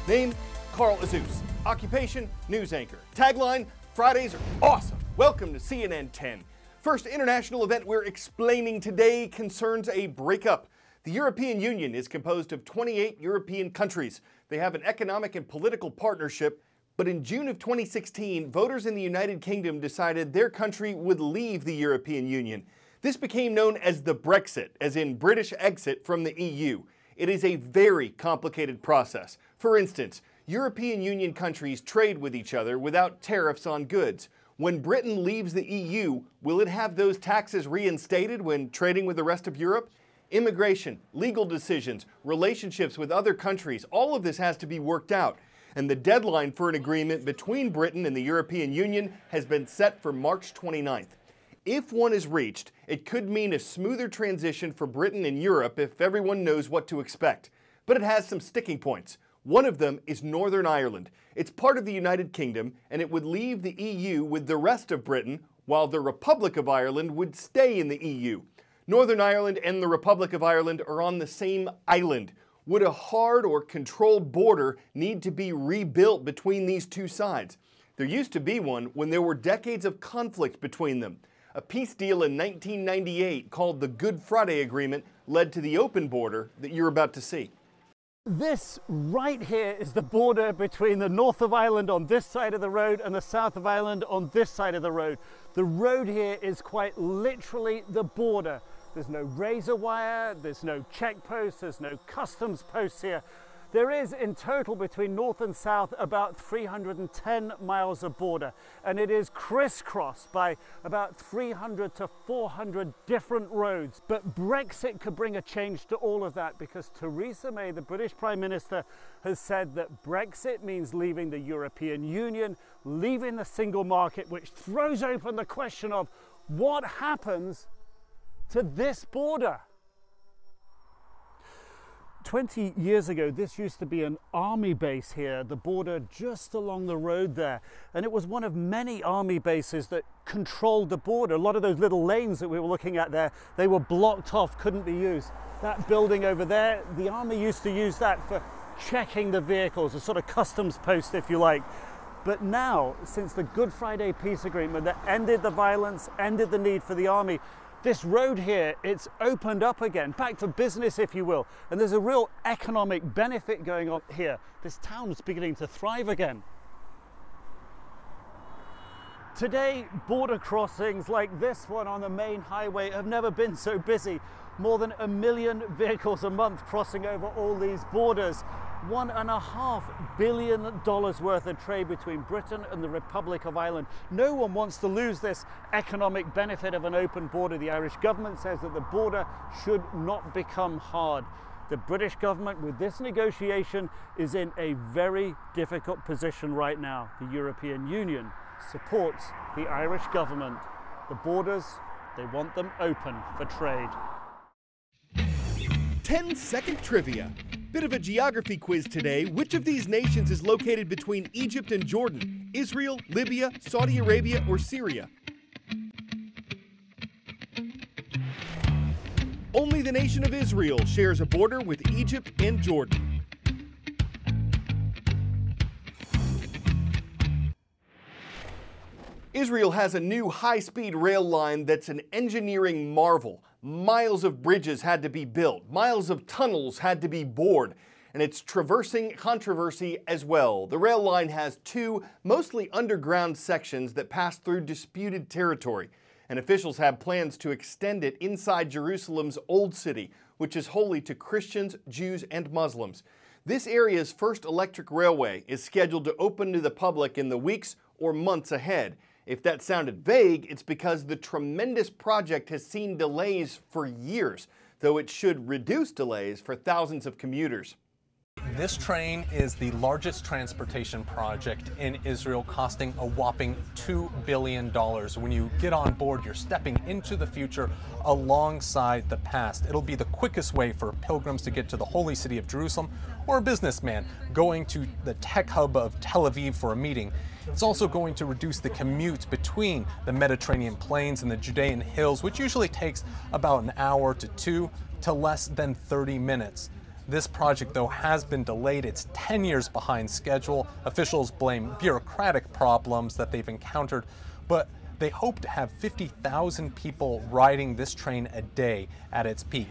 Name, Carl Azus. Occupation, news anchor. Tagline, Fridays are awesome. Welcome to CNN10. First international event we're explaining today concerns a breakup. The European Union is composed of 28 European countries. They have an economic and political partnership, but in June of 2016, voters in the United Kingdom decided their country would leave the European Union. This became known as the Brexit, as in British exit from the EU. It is a very complicated process. For instance, European Union countries trade with each other without tariffs on goods. When Britain leaves the EU, will it have those taxes reinstated when trading with the rest of Europe? Immigration, legal decisions, relationships with other countries, all of this has to be worked out. And the deadline for an agreement between Britain and the European Union has been set for March 29th. If one is reached, it could mean a smoother transition for Britain and Europe if everyone knows what to expect. But it has some sticking points. One of them is Northern Ireland. It's part of the United Kingdom, and it would leave the EU with the rest of Britain, while the Republic of Ireland would stay in the EU. Northern Ireland and the Republic of Ireland are on the same island. Would a hard or controlled border need to be rebuilt between these two sides? There used to be one when there were decades of conflict between them. A peace deal in 1998 called the Good Friday Agreement led to the open border that you're about to see. This right here is the border between the north of Ireland on this side of the road and the south of Ireland on this side of the road. The road here is quite literally the border. There's no razor wire, there's no check posts, there's no customs posts here. There is in total between north and south about 310 miles of border, and it is crisscrossed by about 300 to 400 different roads. But Brexit could bring a change to all of that, because Theresa May, the British Prime Minister, has said that Brexit means leaving the European Union, leaving the single market, which throws open the question of what happens to this border. 20 years ago, this used to be an army base here, the border just along the road there. And it was one of many army bases that controlled the border. A lot of those little lanes that we were looking at there, they were blocked off, couldn't be used. That building over there, the army used to use that for checking the vehicles, a sort of customs post, if you like. But now, since the Good Friday Peace Agreement that ended the violence, ended the need for the army, this road here, it's opened up again, back to business, if you will. And there's a real economic benefit going on here. This town is beginning to thrive again. Today, border crossings like this one on the main highway have never been so busy. More than 1 million vehicles a month crossing over all these borders. $1.5 billion worth of trade between Britain and the Republic of Ireland. No one wants to lose this economic benefit of an open border. The Irish government says that the border should not become hard. The British government, with this negotiation, is in a very difficult position right now. The European Union supports the Irish government. The borders, they want them open for trade. 10-second trivia. Bit of a geography quiz today. Which of these nations is located between Egypt and Jordan? Israel, Libya, Saudi Arabia, or Syria? Only the nation of Israel shares a border with Egypt and Jordan. Israel has a new high-speed rail line that's an engineering marvel. Miles of bridges had to be built, miles of tunnels had to be bored, and it's traversing controversy as well. The rail line has two mostly underground sections that pass through disputed territory, and officials have plans to extend it inside Jerusalem's Old City, which is holy to Christians, Jews, and Muslims. This area's first electric railway is scheduled to open to the public in the weeks or months ahead. If that sounded vague, it's because the tremendous project has seen delays for years, though it should reduce delays for thousands of commuters. This train is the largest transportation project in Israel, costing a whopping $2 billion. When you get on board, you're stepping into the future alongside the past. It'll be the quickest way for pilgrims to get to the holy city of Jerusalem, or a businessman going to the tech hub of Tel Aviv for a meeting. It's also going to reduce the commute between the Mediterranean plains and the Judean hills, which usually takes about an hour to two to less than 30 minutes. This project, though, has been delayed. It's 10 years behind schedule. Officials blame bureaucratic problems that they've encountered, but they hope to have 50,000 people riding this train a day at its peak.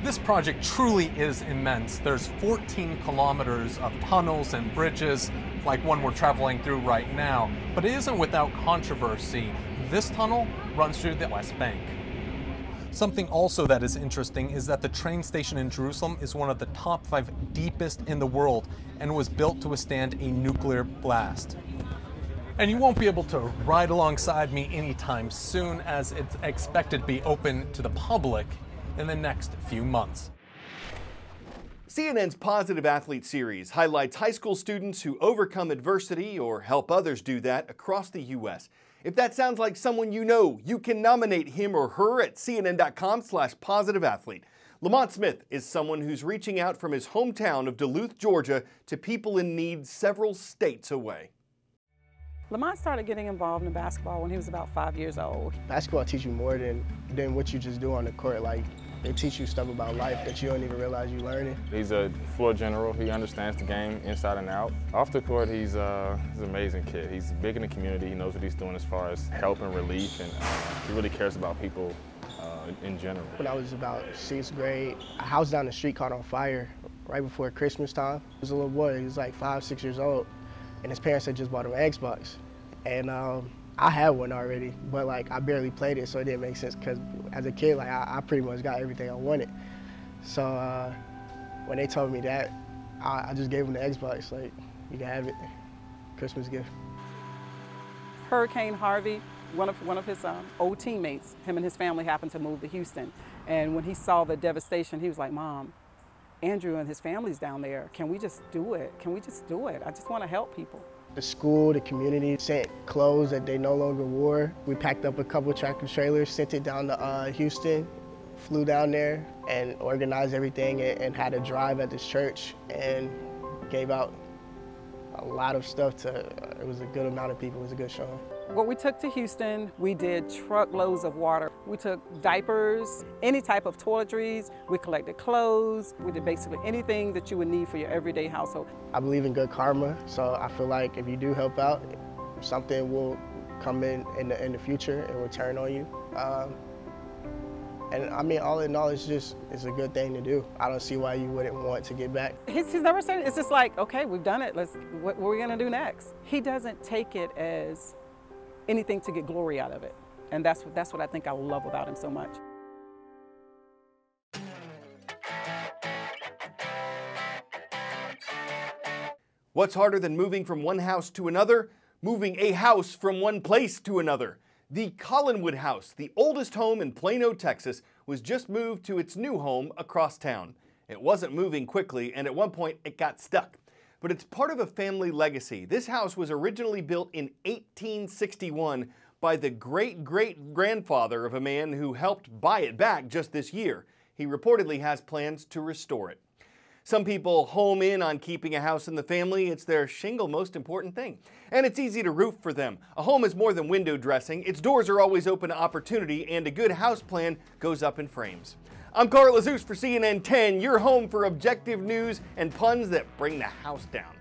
This project truly is immense. There's 14 kilometers of tunnels and bridges, like one we're traveling through right now, but it isn't without controversy. This tunnel runs through the West Bank. Something also that is interesting is that the train station in Jerusalem is one of the top 5 deepest in the world and was built to withstand a nuclear blast. And you won't be able to ride alongside me anytime soon, as it's expected to be open to the public in the next few months. CNN's Positive Athlete series highlights high school students who overcome adversity or help others do that across the U.S. If that sounds like someone you know, you can nominate him or her at cnn.com/positiveathlete. Lamont Smith is someone who's reaching out from his hometown of Duluth, Georgia, to people in need several states away. Lamont started getting involved in basketball when he was about 5 years old. Basketball teaches you more than what you just do on the court. Like, they teach you stuff about life that you don't even realize you're learning. He's a floor general. He understands the game inside and out. Off the court, he's an amazing kid. He's big in the community. He knows what he's doing as far as help and relief, and he really cares about people in general. When I was about 6th grade, a house down the street caught on fire right before Christmas time. There was a little boy, he was like 5, 6 years old, and his parents had just bought him an Xbox. And I had one already, but like I barely played it, so it didn't make sense because as a kid, like I pretty much got everything I wanted. So when they told me that, I just gave him the Xbox, like, you can have it, Christmas gift. Hurricane Harvey, one of his old teammates, him and his family happened to move to Houston. And when he saw the devastation, he was like, Mom, Andrew and his family's down there. Can we just do it? Can we just do it? I just want to help people. The school, the community sent clothes that they no longer wore. We packed up a couple tractor trailers, sent it down to Houston, flew down there and organized everything and had a drive at this church and gave out a lot of stuff to, it was a good amount of people, it was a good show. What we took to Houston, we did truckloads of water. We took diapers, any type of toiletries. We collected clothes. We did basically anything that you would need for your everyday household. I believe in good karma, so I feel like if you do help out, something will come in the future and return on you. And I mean, all in all, it's a good thing to do. I don't see why you wouldn't want to get back. He's never said it. It's just like, okay, we've done it. What are we gonna do next? He doesn't take it as anything to get glory out of it. And that's what I think I love about him so much. What's harder than moving from one house to another? Moving a house from one place to another. The Collinwood House, the oldest home in Plano, Texas, was just moved to its new home across town. It wasn't moving quickly, and at one point it got stuck. But it's part of a family legacy. This house was originally built in 1861 by the great-great-grandfather of a man who helped buy it back just this year. He reportedly has plans to restore it. Some people home in on keeping a house in the family. It's their single most important thing. And it's easy to root for them. A home is more than window dressing. Its doors are always open to opportunity, and a good house plan goes up in frames. I'm Carl Azus for CNN10, your home for objective news and puns that bring the house down.